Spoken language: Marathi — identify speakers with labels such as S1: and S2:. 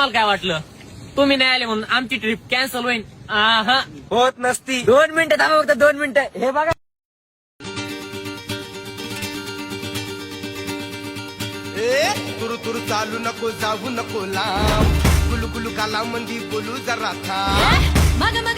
S1: तुम्हाला काय वाटलं तुम्ही नाही आले म्हणून आमची ट्रिप कॅन्सल होईल?
S2: होत नसती. 2 मिनिटं थांबा, फक्त 2 मिनिटं. हे बघा,
S3: तुरु तुरु चालू नको, जाऊ नको लांब, गुलू गुलू काला मंदी बोलू जरा थांब.
S4: मग मग